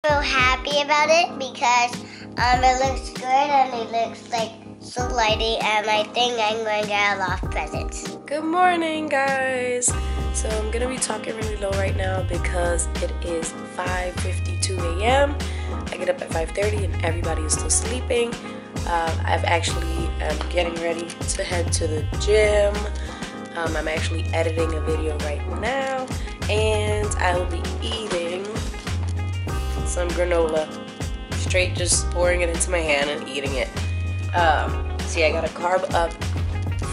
feel happy about it because it looks good and it looks like so lighty, and I think I'm going to get a lot of presents. Good morning, guys. So I'm gonna be talking really low right now because it is 5:52 a.m. I get up at 5:30 and everybody is still sleeping. I've actually am getting ready to head to the gym. I'm actually editing a video right now, and I will be eating some granola. Straight just pouring it into my hand and eating it. See, I got a carb up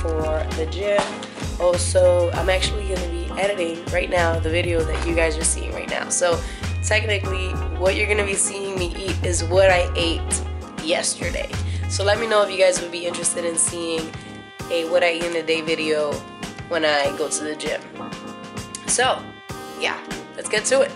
for the gym. Also, I'm actually going to be editing right now the video that you guys are seeing right now. So technically, what you're going to be seeing me eat is what I ate yesterday. So let me know if you guys would be interested in seeing a what I eat in a day video when I go to the gym. So yeah, let's get to it.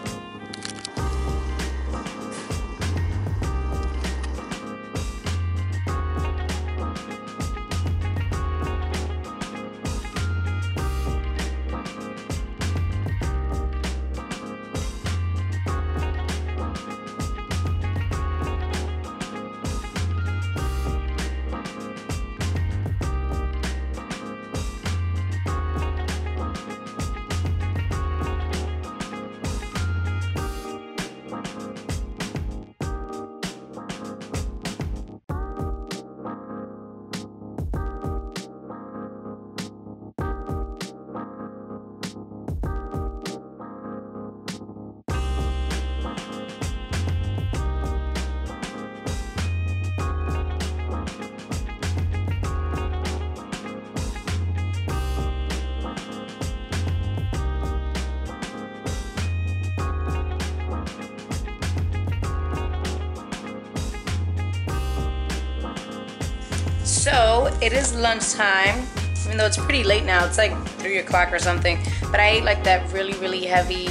So it is lunchtime, even though it's pretty late now. It's like 3 o'clock or something. But I ate like that really heavy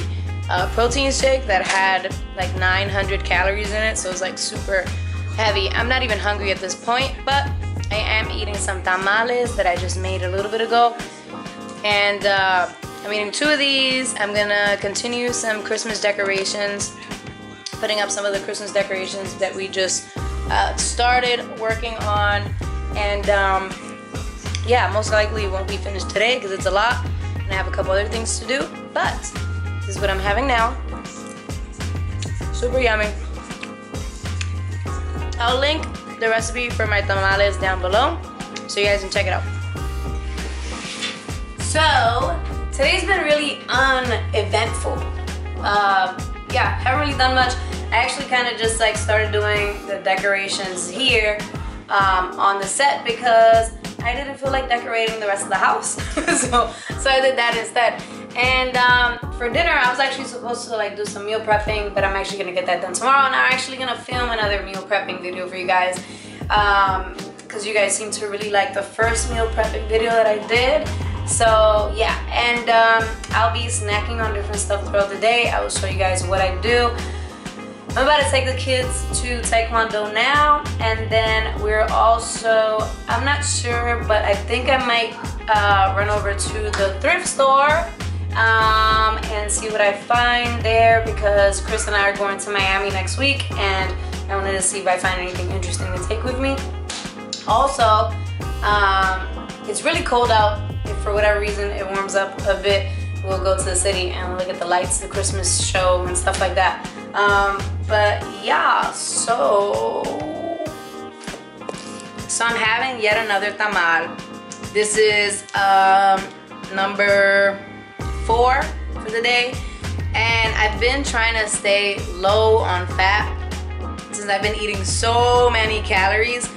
protein shake that had like 900 calories in it. So it was like super heavy. I'm not even hungry at this point, but I am eating some tamales that I just made a little bit ago. And I'm eating 2 of these. I'm gonna continue some Christmas decorations, putting up some of the Christmas decorations that we just started working on. And yeah, most likely it won't be finished today because it's a lot and I have a couple other things to do, but this is what I'm having now. Super yummy. I'll link the recipe for my tamales down below so you guys can check it out. So today's been really uneventful. Yeah, haven't really done much. I actually kind of just like started doing the decorations here on the set because I didn't feel like decorating the rest of the house. so I did that instead. And for dinner, I was actually supposed to like do some meal prepping, but I'm actually gonna get that done tomorrow. And I'm actually gonna film another meal prepping video for you guys because you guys seem to really like the first meal prepping video that I did. So yeah, and I'll be snacking on different stuff throughout the day. I will show you guys what I do. I'm about to take the kids to Taekwondo now, and then we're also, I'm not sure, but I think I might run over to the thrift store and see what I find there because Chris and I are going to Miami next week, and I wanted to see if I find anything interesting to take with me. Also, it's really cold out. If for whatever reason it warms up a bit, we'll go to the city and look at the lights, the Christmas show and stuff like that. But yeah, so I'm having yet another tamal. This is number 4 for the day, and I've been trying to stay low on fat since I've been eating so many calories.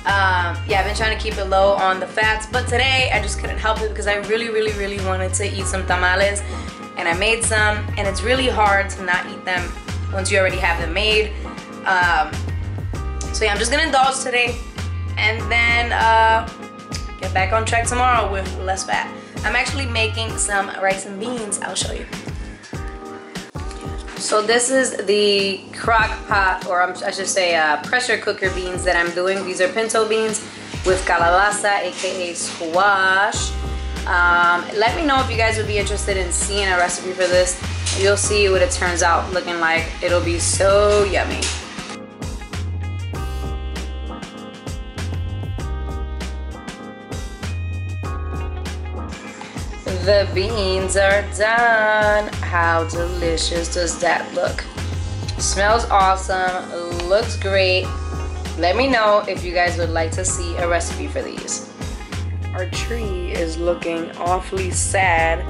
Yeah, I've been trying to keep it low on the fats, but today I just couldn't help it because I really wanted to eat some tamales, and I made some, and it's really hard to not eat them once you already have them made. So yeah, I'm just gonna indulge today and then get back on track tomorrow with less fat. I'm actually making some rice and beans. I'll show you. So this is the crock pot, or I should say pressure cooker beans that I'm doing. These are pinto beans with calabaza, aka squash. Let me know if you guys would be interested in seeing a recipe for this. You'll see what it turns out looking like. It'll be so yummy. The beans are done. How delicious does that look? Smells awesome, looks great. Let me know if you guys would like to see a recipe for these. Our tree is looking awfully sad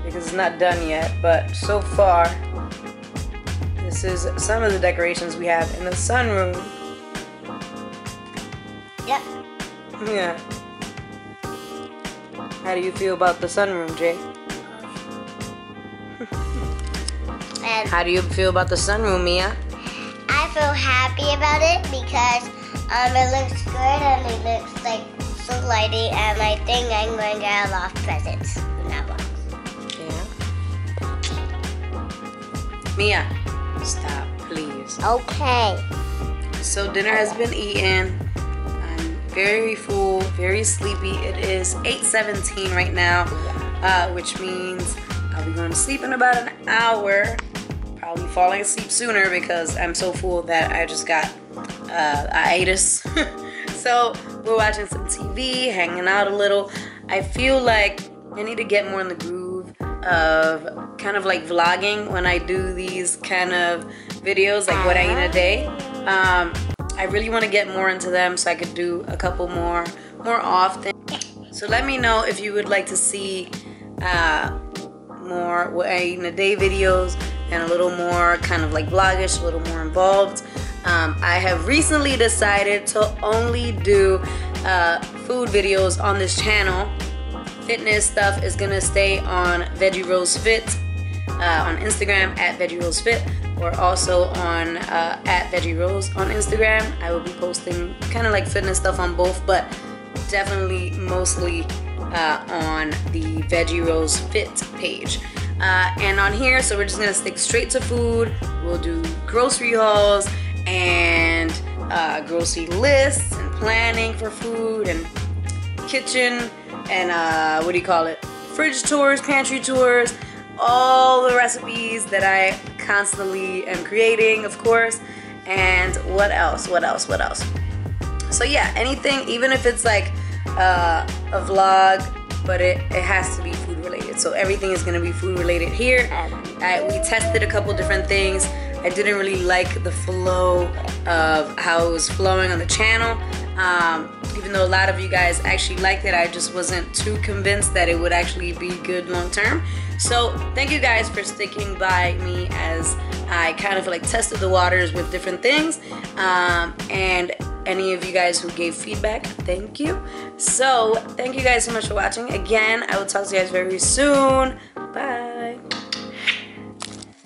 because it's not done yet, but so far, this is some of the decorations we have in the sunroom. Yep. Yeah. How do you feel about the sunroom, Jay? How do you feel about the sunroom, Mia? I feel happy about it because it looks good and it looks like so lighty, and I think I'm going to get a lot of presents in that box. Yeah. Mia, stop, please. Okay. So dinner has been eaten. I'm very full, very sleepy. It is 8:17 right now, which means I'll be going to sleep in about an hour. Probably falling asleep sooner because I'm so full that I just got itis. So we're watching some TV, hanging out a little. I feel like I need to get more in the groove of kind of like vlogging when I do these kind of videos, like what I eat in a day. I really want to get more into them so I could do a couple more often. So let me know if you would like to see more what I eat in a day videos and a little more kind of like vlogish, a little more involved. I have recently decided to only do food videos on this channel. Fitness stuff is gonna stay on Veggie Rose Fit on Instagram at Veggie Rose Fit, or also on at Veggie Rose on Instagram. I will be posting kind of like fitness stuff on both, but definitely mostly on the Veggie Rose Fit page. And on here, so we're just gonna stick straight to food. We'll do grocery hauls and grocery lists and planning for food and kitchen and what do you call it? Fridge tours, pantry tours, all the recipes that I constantly am creating, of course. And what else? So yeah, anything, even if it's like a vlog, but it has to be food related. So everything is gonna be food related here. We tested a couple different things. I didn't really like the flow of how it was flowing on the channel. Even though a lot of you guys actually liked it, I just wasn't too convinced that it would actually be good long term. So thank you guys for sticking by me as I kind of like tested the waters with different things. And any of you guys who gave feedback, thank you. So thank you guys so much for watching. Again, I will talk to you guys very soon. Bye.